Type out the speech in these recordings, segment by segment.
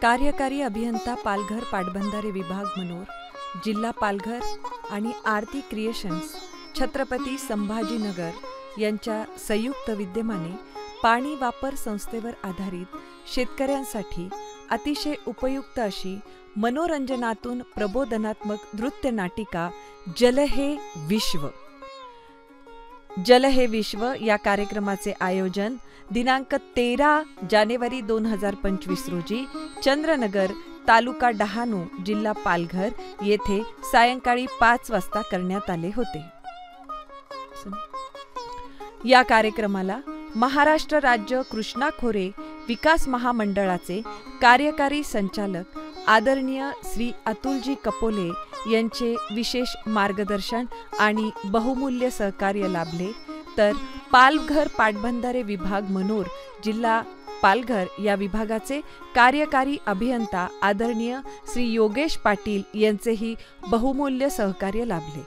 कार्यकारी अभियंता पालघर पाटबंधारे विभाग मनोर, जिल्हा पालघर आणि आरती क्रिएशन्स छत्रपती संभाजीनगर यांच्या संयुक्त विद्यमाने पाणी वापर संस्थेवर आधारित शेतकऱ्यांसाठी अतिशय उपयुक्त अशी मनोरंजनातून प्रबोधनात्मक नृत्य नाटिका जल हे विश्व. जल हे विश्व या कार्यक्रमाचे आयोजन दिनांक 13 जानेवारी 2025 रोजी चंद्रनगर, तालुका डहाणू, जिल्हा पालघर येथे सायंकाळी 5 वाजता करण्यात आले होते. या कार्यक्रमाला महाराष्ट्र राज्य कृष्णा खोरे विकास महामंडळाचे कार्यकारी संचालक आदरणीय श्री अतुलजी कपोले यांचे विशेष मार्गदर्शन आणि बहुमूल्य सहकार्य लाभले. तर पालघर पाटबंधारे विभाग मनोर, जिल्हा पालघर या विभागाचे कार्यकारी अभियंता आदरणीय श्री योगेश पाटील यांचेही बहुमूल्य सहकार्य लाभले.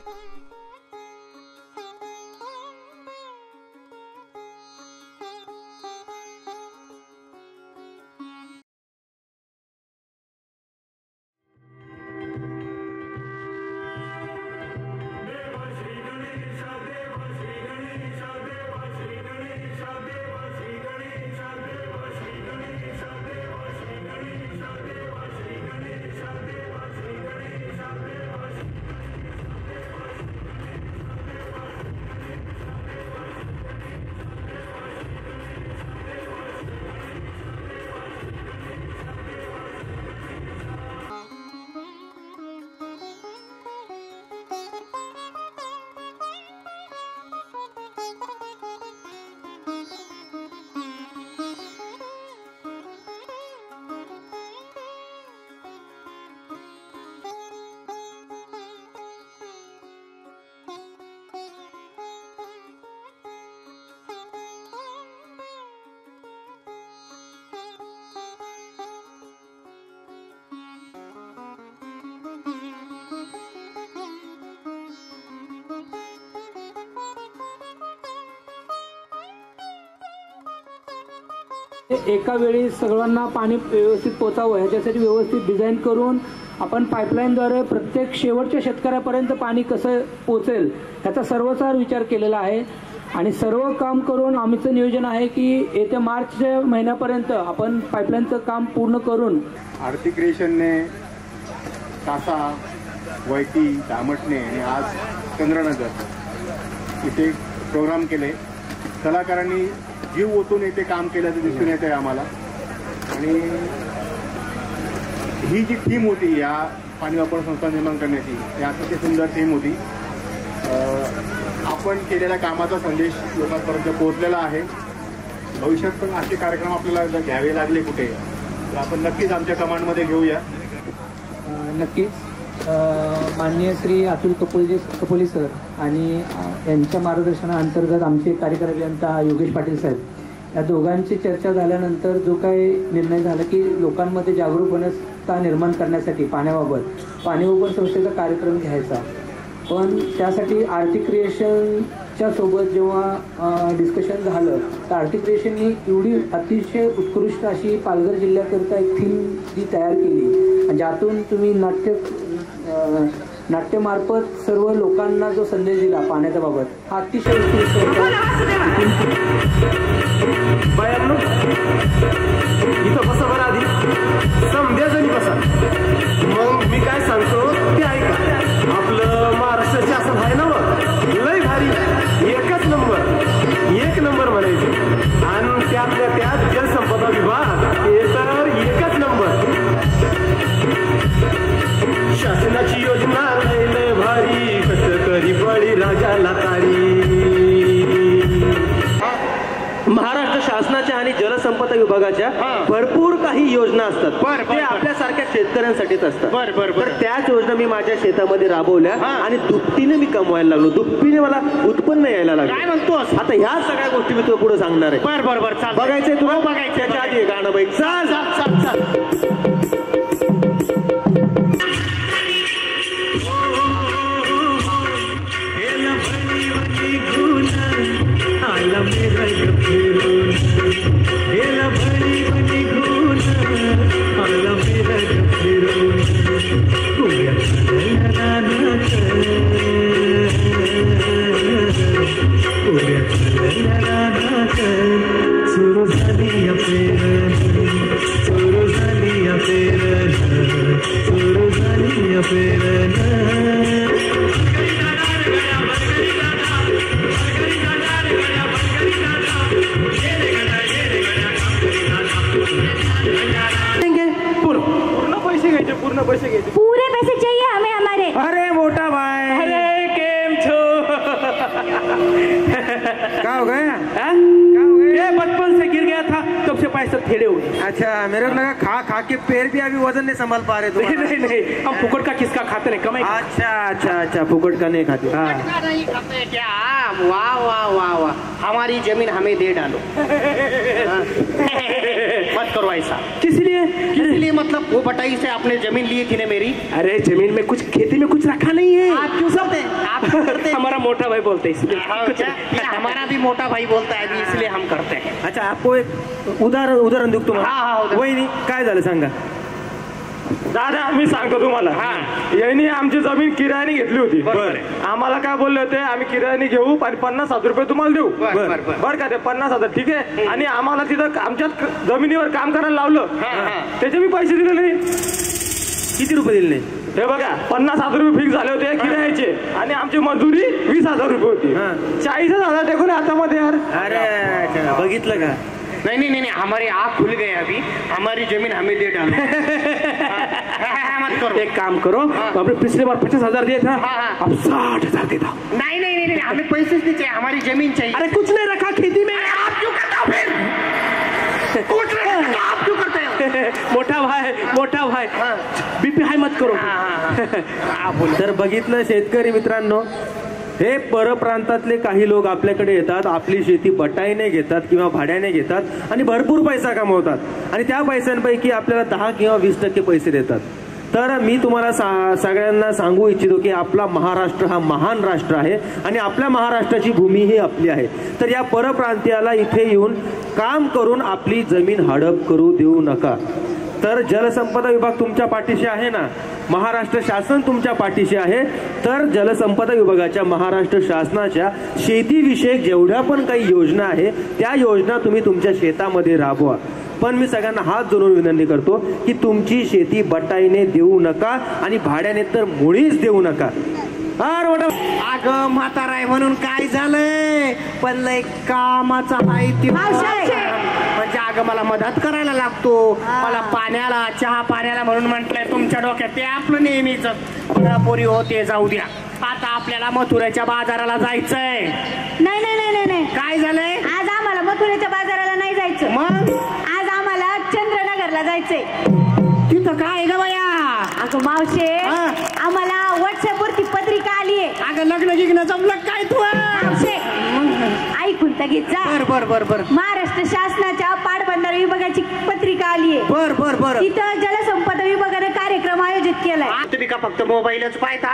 एका वेळी सगळ्यांना पाणी व्यवस्थित पोचावं ह्याच्यासाठी व्यवस्थित डिझाईन करून आपण पाईपलाईनद्वारे प्रत्येक शेवटच्या शेतकऱ्यापर्यंत पाणी कसं पोचेल ह्याचा सर्वसार विचार केलेला आहे. आणि सर्व काम करून आमचं नियोजन आहे की येत्या मार्चच्या महिन्यापर्यंत आपण पाईपलाईनचं काम पूर्ण करून आरती क्रिएशनने कासा, वैती, दामटणे आणि आज चंद्रनगर इथे प्रोग्राम केले. कलाकारांनी जीव ओतून येथे काम केल्याचं दिसून येते आम्हाला. आणि ही जी थीम होती या पाणी वापर संस्था निर्माण करण्याची, ही अतिशय सुंदर थीम होती. आपण केलेल्या कामाचा संदेश लोकांपर्यंत पोहोचलेला आहे. भविष्यात पण असे कार्यक्रम आपल्याला घ्यावे लागले कुठे तर आपण नक्कीच आमच्या कमांडमध्ये घेऊया. नक्कीच माननीय श्री अतुल कपोले सर आणि यांच्या मार्गदर्शनाअंतर्गत आमचे कार्यकारी अभियंता योगेश पाटील साहेब या दोघांची चर्चा झाल्यानंतर जो काही निर्णय झाला की लोकांमध्ये जागरूकता निर्माण करण्यासाठी पाण्याबाबत पाणी वापर संस्थेचा कार्यक्रम घ्यायचा. पण त्यासाठी आरती क्रिएशनच्या सोबत जेव्हा डिस्कशन झालं तर आरती क्रिएशननी एवढी अतिशय उत्कृष्ट अशी पालघर जिल्ह्याकरता एक थीम जी तयार केली आणि ज्यातून तुम्ही नाट्यमार्फत सर्व लोकांना जो संदेश दिला पाण्याच्या बाबत हा अतिशय उत्कृष्ट होता. इथं बसा बरं आधी समध्या जणी बसा. मग मी काय सांगतो ते ऐका. आपलं महाराष्ट्र शासन आहे ना लय भारी, एकच नंबर म्हणायचे. आणि त्यातल्या त्यात जलसंपदा विभाग हे तर एकच नंबर. शासनाची योजना लय भारी, कष्टकरी बळी राजाला तारी. महाराष्ट्र शासनाच्या आणि जलसंपदा विभागाच्या भरपूर काही योजना असतात ते आपल्यासारख्या शेतकऱ्यांसाठीच असतात. तर त्याच योजना मी माझ्या शेतामध्ये राबवल्या आणि दुपटीने मी कमवायला लागलो. दुपटीने मला उत्पन्न यायला लागलं. काय म्हणतोस आता ह्या सगळ्या गोष्टी मी तुला पुढे सांगणार आहे. बरं बघायचंय तुला? बघायचं. त्याच्या आधी गाणं बाईक चाल. I love घ्यायचे, पूर्ण पैसे घ्यायचे. पूरे पैसे चाहिए हमें हमारे. अरे मोटा भाई, अरे केम छो. क्या हो गया? ये बचपन से गिर गया था, तब से पैसे थेड़े हो गए. अच्छा, मेरे को लगा खा खा के पैर भी अभी वजन नहीं संभाल पा रहे तुम. नहीं नहीं, हम फुकट का किसका खाते नहीं, कमाई. अच्छा अच्छा अच्छा, फुकट का नहीं खाते. हाँ, नहीं खाते क्या? वाह वाह वाह वाह, हमारी जमीन हमें दे डालो. मत करो ऐसा. किस लिए? इसलिए मतलब वो बटाई से आपने जमीन ली थी ना मेरी. अरे जमीन में कुछ, खेती में कुछ रखा नहीं है. आप क्यों करते हैं? आप क्यों करते हैं? हमारा मोटा भाई बोलते हैं इसलिए. अच्छा, हमारा भी मोटा भाई बोलता है अभी, इसलिए हम करते हैं. अच्छा, आपको एक उदाहरण देऊ हा, तुम्हाला. उदाहरण. वहिनी, काय झालं सांगा. दादा मी सांगतो तुम्हाला, यांनी आमची जमीन किरायाने घेतली होती. बरं. आम्हाला काय बोलले होते, आम्ही किरायाने घेऊ आणि 50,000 रुपये तुम्हाला देऊ. बरं का, ते 50,000 ठीक आहे. आणि आम्हाला तिथं आमच्या जमिनीवर काम करायला लावलं, त्याचे मी पैसे दिले नाही. किती रुपये दिले नाही? हे बघा, 50,000 रुपये फिक्स झाले होते किरायाचे, आणि आमची मजुरी 20,000 रुपये होती. 40,000 टेकून हातामध्ये यार. अरे अच्छा, बघितलं का? नहीं नहीं नहीं, हमारी आँख खुल गए अभी. हमारी जमीन हमें दे डालो. मत करो. एक काम करो, आपने पिछले बार 50,000 दिए था, अब 60,000 देता. नहीं नहीं नहीं, हमें पैसे नहीं चाहिए, हमारी जमीन चाहिए. अरे कुछ नहीं रखा खेती में. आप क्यों करते हो फिर? कुछ नहीं रखा, आप क्यों करते हो? मोठा भाई बीपी हाय मत करो. तर बघितलं शेतकरी मित्रांनो, हे परप्रांतातले काही लोक आपल्याकडे येतात, आपली शेती बटाईने घेतात किंवा भाड्याने घेतात आणि भरपूर पैसा कमवतात, आणि त्या पैशांपैकी आपल्याला 10 किंवा 20% पैसे देतात. तर मी तुम्हाला सगळ्यांना सांगू इच्छितो की आपला महाराष्ट्र हा महान राष्ट्र आहे आणि आपल्या महाराष्ट्राची भूमी ही आपली आहे. तर या परप्रांतीयाला इथे येऊन काम करून आपली जमीन हडप करू देऊ नका. तर जलसंपदा विभाग तुमच्या पाठीशी आहे ना, महाराष्ट्र शासन तुमच्या पाठीशी आहे. तर जलसंपदा विभागाच्या, महाराष्ट्र शासनाच्या शेतीविषयक जेवढ्या पण काही योजना आहे, त्या योजना तुम्ही तुमच्या शेतामध्ये राबवा. पण मी सगळ्यांना हात जोडून विनंती करतो की तुमची शेती बटाईने देऊ नका आणि भाड्याने तर मुळीच देऊ नका. अगं म्हातारा आहे म्हणून काय झालंय, पण लय कामाचा आहे ती. म्हणजे अगं मला मदत करायला लागतो, मला पाण्याला, चहा पाण्याला म्हणून म्हटलंय तुमच्या डोक्यात ते आपलं नेहमीच. पोरी होते, जाऊ द्या. आता आपल्याला मथुरेच्या बाजाराला जायचंय. नाही नाही नाही नाही, काय झालंय? आज आम्हाला मथुरेच्या बाजाराला नाही जायचं. मग आज आम्हाला चंद्रनगरला जायचंय. तिथं काय ग बया? अगं मावशे, आम्हाला व्हॉट्सअप वरती पत्रिका आली आहे. अगं लग्न गिग्न जमलं काय तू? मावशे, ऐकून तर घेत जा. बर. महाराष्ट्र शासनाच्या पाटबंधारे विभागाची पत्रिका आली आहे. बर. तिथं जलसंपदा विभागाने कार्यक्रम आयोजित केलाय. तुम्ही का फक्त मोबाईलच पाहता?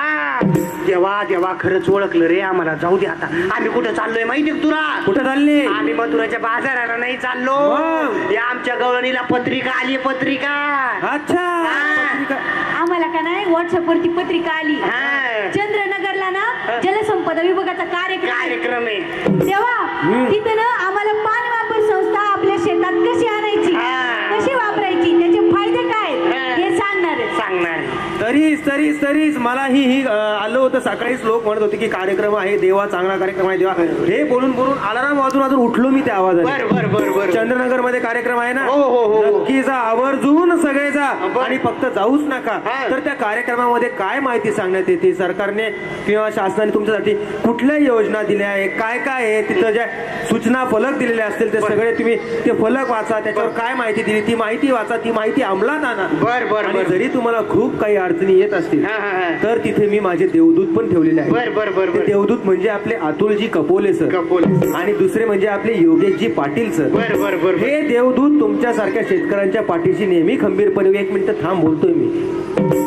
देवा खरंच ओळखलं रे आम्हाला. जाऊ दे आता. आम्ही कुठं चाललोय माहिती तुला? कुठं चालले? आम्ही मथुराच्या बाजाराला नाही चाललो. या आमच्या गवळणीला पत्रिका आली, पत्रिका. अच्छा, आम्हाला का नाही व्हॉट्सअप वरती पत्रिका आली. चंद्रनगरला ना जलसंपदा विभागाचा कार्यक्रम आहे. तेव्हा तिथं ना आम्हाला पाणी वापर संस्था आपल्या शेतात कशी आणायची, कशी वापरायची, त्याचे फायदे काय हे सांगणार. तरीच मलाही आलं होतं. सकाळीच लोक म्हणत होते की कार्यक्रम आहे, देवा चांगला कार्यक्रम आहे देवा. हे बोलून अलाराम वाजून उठलो मी त्या आवाजाने. बर. चंद्रनगर मध्ये कार्यक्रम आहे ना, हो. नक्की जा, आवर्जून सगळे जा. आणि फक्त जाऊच नका. तर त्या कार्यक्रमामध्ये काय माहिती सांगण्यात येते, सरकारने किंवा शासनाने तुमच्यासाठी कुठल्या योजना दिल्या आहे, काय आहे, तिथं ज्या सूचना फलक दिलेले असतील ते सगळे तुम्ही ते फलक वाचा, त्याच्यावर काय माहिती दिली ती माहिती वाचा, ती माहिती अंमलात आणा. बर. जरी तुम्हाला खूप काही अडचणी येत असतील तर तिथे मी माझे देवदूत पण ठेवलेले आहे. बर. देवदूत म्हणजे आपले अतुलजी कपोले सर, आणि दुसरे म्हणजे आपले योगेशजी पाटील सर. बर. हे देवदूत तुमच्यासारख्या शेतकऱ्यांच्या पाठीशी नेहमी खंबीरपणे, 1 मिनिट थांब बोलतोय मी,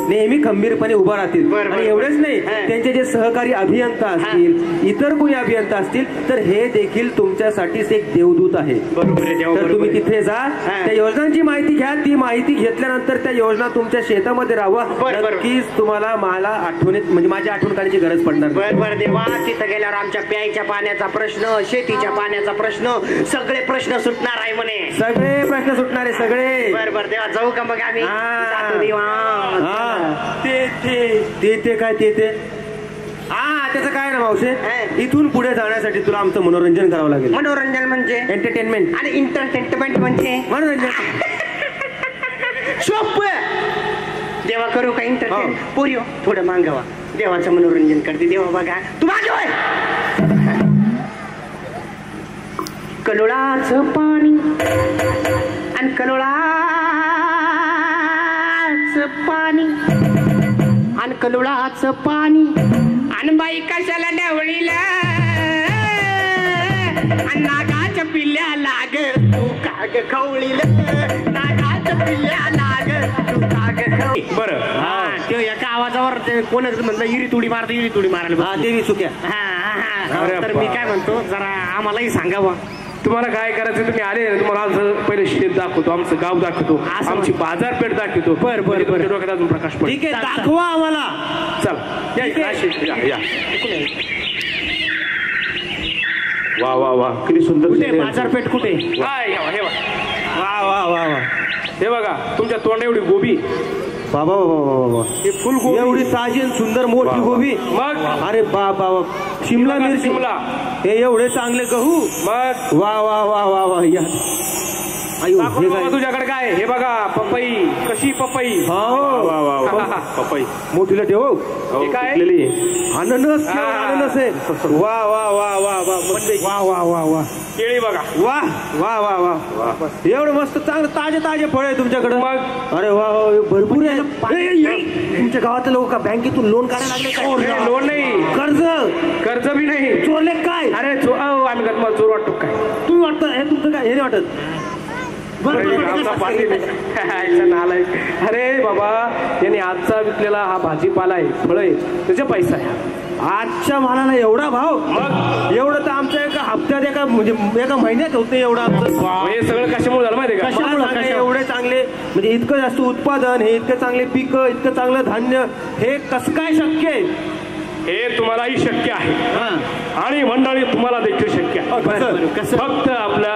नेहमी खंबीरपणे उभा राहतील. आणि एवढेच नाही, त्यांचे जे सहकारी अभियंता असतील, इतर कोणी अभियंता असतील, तर हे देखील तुमच्यासाठीच एक देवदूत आहे. तर तुम्ही तिथे जा, त्या योजनांची माहिती घ्या. ती माहिती घेतल्यानंतर त्या योजना तुमच्या शेतामध्ये राहावा. नक्कीच तुम्हाला मला आठवणीत, म्हणजे माझ्या आठवण काढण्याची गरज पडणार. बर देवा. तिथं गेल्यावर आमच्या प्यायच्या पाण्याचा प्रश्न, शेतीच्या पाण्याचा प्रश्न, सगळे प्रश्न सुटणार आहे म्हणे. सगळे प्रश्न सुटणार आहे, सगळे. बर देवा. जाऊ का मग आम्ही? ते काय ते त्याचं काय ना मावशे, इथून पुढे जाण्यासाठी तुला आमचं मनोरंजन करावं लागेल. मनोरंजन म्हणजे एंटरटेनमेंट, आणि एंटरटेनमेंट म्हणजे मनोरंजन. सोप देवा करू का इंटरटेन पोरी हो थोडं मांगावा देवाचं मनोरंजन करते देवा बघा तू मागे होय कलोळाचं पाणी आणि कलोळाचं पाणी आणि कलोळाचं पाणी आणि बाई कशाला ढवळीला आणि नागाच्या पिल्ल्या लाग तू काग खवळीला नागाच्या पिल्ल्या लाग तू काग खवळी बरं हा ते एका आवाजावर ते कोणच म्हणलं इरी तुडी मारायला हा देवी चुक्या तर मी काय म्हणतो जरा आम्हालाही सांगावं तुम्हाला काय करायचं तुम्ही आले तुम्हाला आमचं पहिले शेत दाखवतो आमचं गाव दाखवतो आमची बाजारपेठ दाखवतो बरं डोक्यात अजून प्रकाश पडतो ठीक आहे दाखवा आम्हाला चला या वा वा वा किती सुंदर बाजारपेठ कुठे वा वा वा वा हे बघा तुमच्या तोंड एवढी गोबी बाबा हे फुल गोबी एवढी ताजी आणि सुंदर मोठी गोबी मग अरे बाबा शिमला मिरची शिमला हे एवढे चांगले गहू मग वा वा वा वा वा या तुझ्याकडे काय हे बघा पपई कशी पपई पपई मोठीला ठेव हे काय अननस अननस आहे वा वा वा वा वा वा वा वा वा केळी बघा वा वा वा वा एवढं मस्त चांगलं ताजे फळ आहे तुमच्याकडे मग अरे वा भरपूर आहे तुमच्या गावातले लोक का बँकेतून लोन काढायला लागले लोन नाही कर्ज बी नाही चोरले काय अरे आम्ही तुम्हाला चोर वाटतो काय तुम्ही वाटतं हे तुमचं काय हे नाही वाटत अरे बाबा यांनी आजचा विकलेला हा भाजीपाला आहे फळ आहे त्याचा पैसा आहे आजच्या मालाला एवढा भाव मग एवढं तर आमच्या एका हप्त्यात म्हणजे एका महिन्यात होत नाही एवढं आमचं हे सगळं कशामुळे झालं माहिती आहे का एवढे चांगले म्हणजे इतकं जास्त उत्पादन हे इतकं चांगले पिकं इतकं चांगलं धान्य हे कसं काय शक्य आहे हे तुम्हालाही शक्य आहे आणि मंडळी तुम्हाला देखील शक्य आहे फक्त आपल्या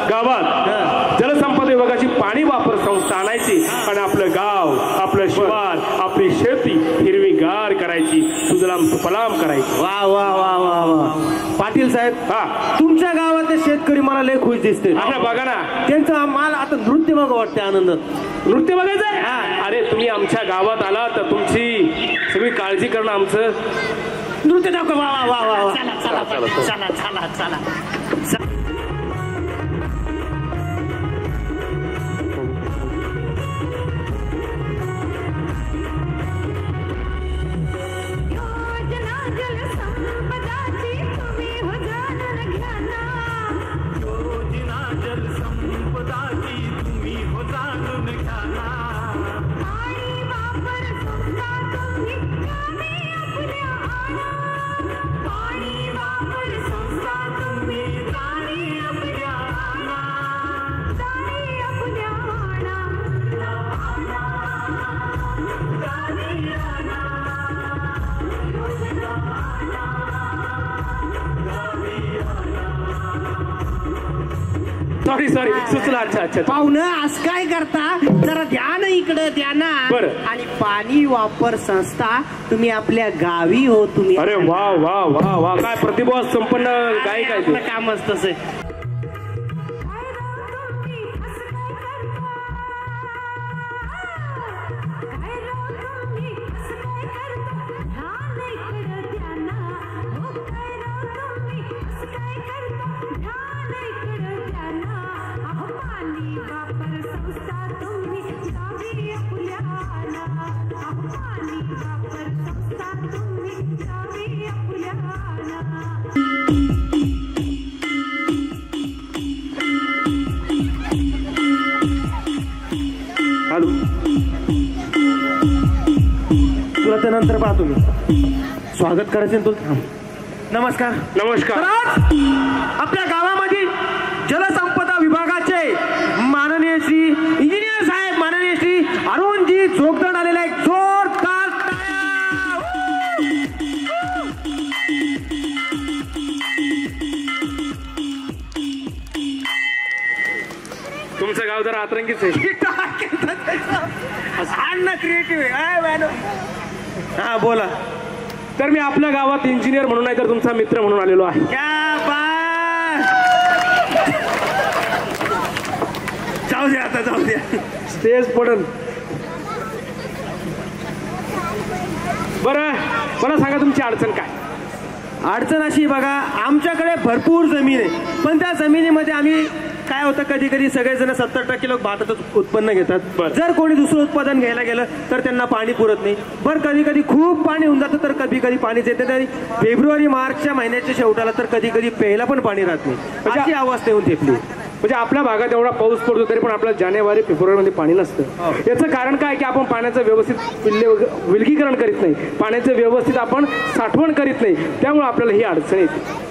गावात जलसंपदा विभागाची पाणी वापर संस्था आणायची आणि आपलं गाव आपलं शिवार आपली शेती हिरवीगार करायची सुजलाम सुफलाम करायची वा वा वा वा वा पाटील साहेब तुमच्या गावातले शेतकरी मला लय खुश दिसते बघा ना त्यांचा माल आता नृत्य बघा वाटते आनंदात नृत्य बघायचंय अरे तुम्ही आमच्या गावात आला तर तुमची सगळी काळजी करणं आमचं नृत्य दाखव वा वा वा वा चला सॉरी सुचला अच्छा पाहुणं आज काय करता जरा ध्यान इकडे द्या ना आणि पाणी वापर संस्था तुम्ही आपल्या गावी हो तुम्ही अरे वा वा वा वा काय प्रतिभा संपन्न गायक आहे कामच तसं तुला त्यानंतर पाहतो मी स्वागत करायचं तुला नमस्कार आपल्या गावामध्ये जलसंपदा विभागाचे माननीय श्री इंजिनियर साहेब माननीय श्री अरुणजी जोगदंड आलेला एक जोरदार तुमचं गाव जरा आतरंगीच आहे क्रिएटिव्ह हा बोला तर मी आपल्या गावात इंजिनियर म्हणून नाही तर तुमचा मित्र म्हणून आलेलो आहे जाऊ द्या आता जाऊ द्या स्टेज पडन बरं मला सांगा तुमची अडचण काय? अडचण अशी बघा, आमच्याकडे भरपूर जमीन आहे, पण त्या जमिनीमध्ये आम्ही काय होतं, कधी कधी सगळेजण 70% लोक भातातच उत्पन्न घेतात. जर कोणी दुसरं उत्पादन घ्यायला गेलं तर त्यांना पाणी पुरत नाही. बरं कधी कधी खूप पाणी होऊन जातं, तर कधी कधी पाणीच येते. तरी फेब्रुवारी मार्चच्या महिन्याच्या शेवटाला तर कधी कधी प्यायला पण पाणी राहत नाही. अशी अवस्था येऊन ठेपली. म्हणजे आपल्या भागात एवढा पाऊस पडतो तरी पण आपल्याला जानेवारी फेब्रुवारीमध्ये पाणी नसतं. याचं कारण काय की आपण पाण्याचं व्यवस्थित विलगीकरण करीत नाही, पाण्याचं व्यवस्थित आपण साठवण करीत नाही, त्यामुळे आपल्याला ही अडचण येते.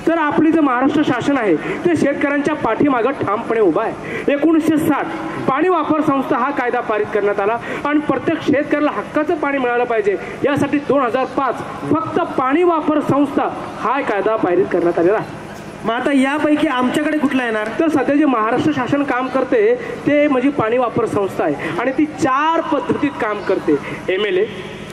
तर आपली जे महाराष्ट्र शासन आहे ते शेतकऱ्यांच्या पाठीमागं ठामपणे उभा आहे. 1960 पाणी वापर संस्था हा कायदा पारित करण्यात आला आणि प्रत्येक शेतकऱ्याला हक्काचं पाणी मिळालं पाहिजे यासाठी 2005 फक्त पाणी वापर संस्था हा कायदा पारित करण्यात आलेला आहे. मग आता यापैकी आमच्याकडे कुठला येणार? तर सध्या जे महाराष्ट्र शासन काम करते ते म्हणजे पाणी वापर संस्था आहे आणि ती 4 पद्धतीत काम करते: MLA,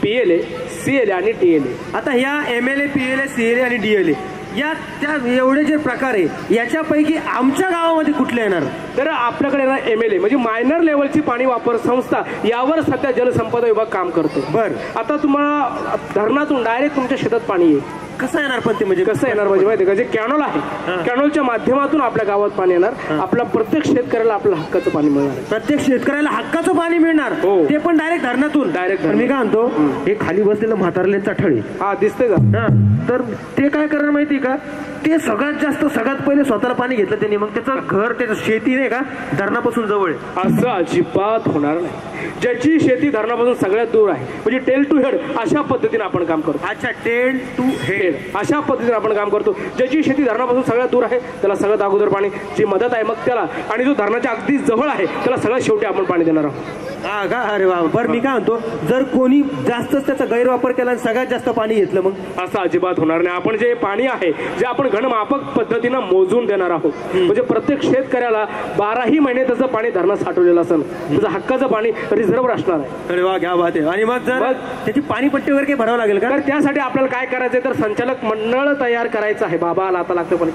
PLA, CLA आणि DLA. आता ह्या MLA, PLA, CLA आणि DLA या त्या एवढे जे प्रकार आहे याच्यापैकी आमच्या गावामध्ये कुठले येणार? तर आपल्याकडे ना MLA म्हणजे मायनर लेवलची पाणी वापर संस्था, यावर सध्या जलसंपदा विभाग काम करतो. बरं, आता तुम्हाला धरणातून डायरेक्ट तुमच्या शेतात पाणी येईल. कसं येणार? पण ते म्हणजे कसं येणार म्हणजे माहिती का, जे कॅनॉल आहे कॅनॉलच्या माध्यमातून आपल्या गावात पाणी येणार. आपल्या प्रत्येक शेतकऱ्याला आपलं हक्काचं पाणी मिळणार. प्रत्येक शेतकऱ्याला हक्काचं पाणी मिळणार, ते पण डायरेक्ट धरणातून. डायरेक्ट. मी काय म्हणतो, हे खाली बसलेलं म्हातारले चठळे, हा दिसते का, तर ते काय करणार माहिती का, ते सगळ्यात पहिले स्वतःला पाणी घेतलं त्यांनी, मग त्याचं घर, त्याचं शेती नाही का धरणापासून जवळ आहे. असं अजिबात होणार नाही. ज्याची शेती धरणापासून सगळ्यात दूर आहे म्हणजे टेल टू हेड अशा पद्धतीने आपण काम करतो. अच्छा, टेल टू हेड अशा पद्धतीने आपण काम करतो. ज्याची शेती धरणापासून सगळ्यात दूर आहे त्याला सगळ्यात अगोदर पाणी, जी मदत आहे मग त्याला, आणि जो धरणाच्या अगदी जवळ आहे त्याला सगळ्यात शेवटी आपण पाणी देणार आहोत. हा का? अरे वा. बरं मी काय म्हणतो, जर कोणी जास्तच त्याचा गैरवापर केला आणि सगळ्यात जास्त पाणी घेतलं मग? असं अजिबात होणार नाही. आपण जे पाणी आहे जे आपण घनमापक पद्धतीनं मोजून देणार आहोत. म्हणजे प्रत्येक शेतकऱ्याला 12ही महिने त्याचं पाणी धरणात साठवलेलं असेल, त्याचं हक्काचं पाणी रिझर्व्ह असणार आहे. अरे वा, घ्या बात आहे. आणि मग जर त्याची पाणीपट्टी वगैरे काही भरावं लागेल का? तर त्यासाठी आपल्याला काय करायचंय, तर संचालक मंडळ तयार करायचं आहे. बाबा आला आता लागतं पण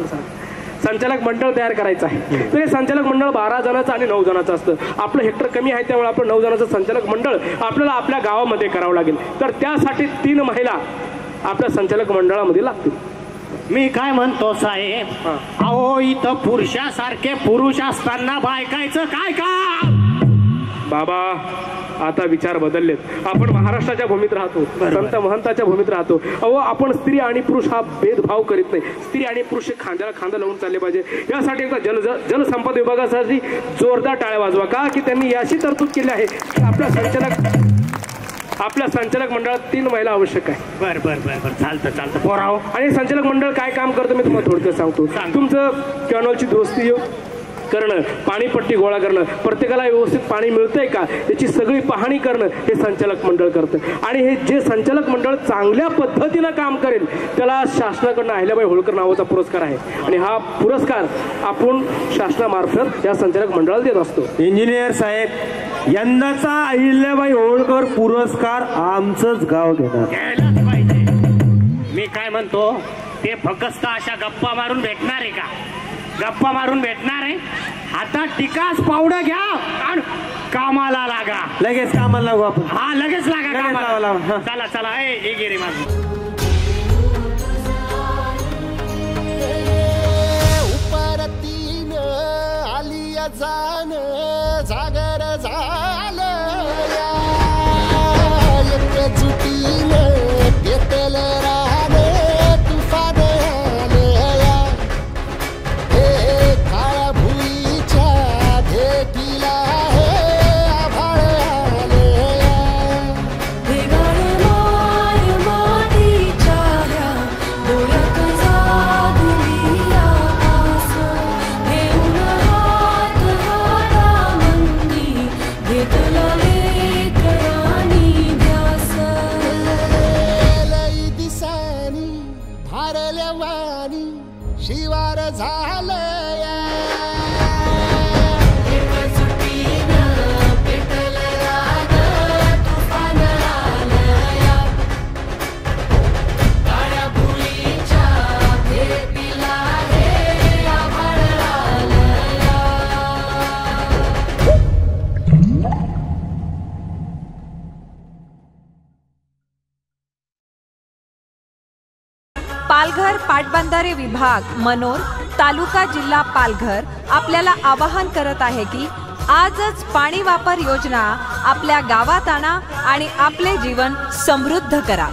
संचालक मंडळ तयार करायचं आहे. तर हे संचालक मंडळ 12 जणांचं आणि 9 जणांचं असतं. आपलं हेक्टर कमी आहे त्यामुळे आपण 9 जणांचं संचालक मंडळ आपल्याला आपल्या गावामध्ये करावं लागेल. तर त्यासाठी 3 महिला आपल्या संचालक मंडळामध्ये लागतील. मी काय म्हणतो साहेब, अहो इथं पुरुषासारखे पुरुष असताना बायकायचं काय काम? बाबा आता विचार बदललेत. आपण महाराष्ट्राच्या भूमीत राहतो, संत महंताच्या भूमीत राहतो. अहो आपण स्त्री आणि पुरुष हा भेदभाव करीत नाही. स्त्री आणि पुरुष खांद्याला खांदा लावून चालले पाहिजे. यासाठी एकदा जलसंपदा विभागासाठी जोरदार टाळ्या वाजवा का, की त्यांनी याची तरतूद केली आहे की आपल्या संचालक मंडळात 3 महिला आवश्यक आहे. बर बर बर बर, चालतं पोराव. आणि संचालक मंडळ काय काम करतं मी तुम्हाला थोडक्यात सांगतो. तुमचं कॅनॉलची दुरुस्ती करणं, पाणीपट्टी गोळा करणं, प्रत्येकाला व्यवस्थित पाणी मिळतंय का याची सगळी पाहणी करणं हे संचालक मंडळ करतं. आणि हे जे संचालक मंडळ चांगल्या पद्धतीनं काम करेल त्याला शासनाकडनं अहिल्याबाई होळकर नावाचा पुरस्कार आहे. आणि हा पुरस्कार आपण शासनामार्फत या संचालक मंडळाला देत असतो. इंजिनियर साहेब, यंदाचा अहिल्याबाई होळकर पुरस्कार आमचंच गाव घेणार. घ्यायलाच पाहिजे. मी काय म्हणतो, ते फक्त अशा गप्पा मारून भेटणार आहे का? गप्पा मारून भेटणार आहे? आता टिकास पावडं घ्या आणि कामाला लागा. लगेच कामाला लागू आपण. हा लगेच लागा कामाला. चला चला, ए गिरी माझं उपरतीन आली जाण जागर झालं एकजुटीन पेटल राहण तुफान आलं हे काळ्या भुईच्या भेटीला हे आभाळ आलं लई दिसानी भारल्या वाणी शिवार झालं पाटबंधारे विभाग मनोर तालुका जिल्हा पालघर आपल्याला आवाहन करत आहे की आजच पाणी वापर योजना आपल्या गावात आणा आणि आपले जीवन समृद्ध करा.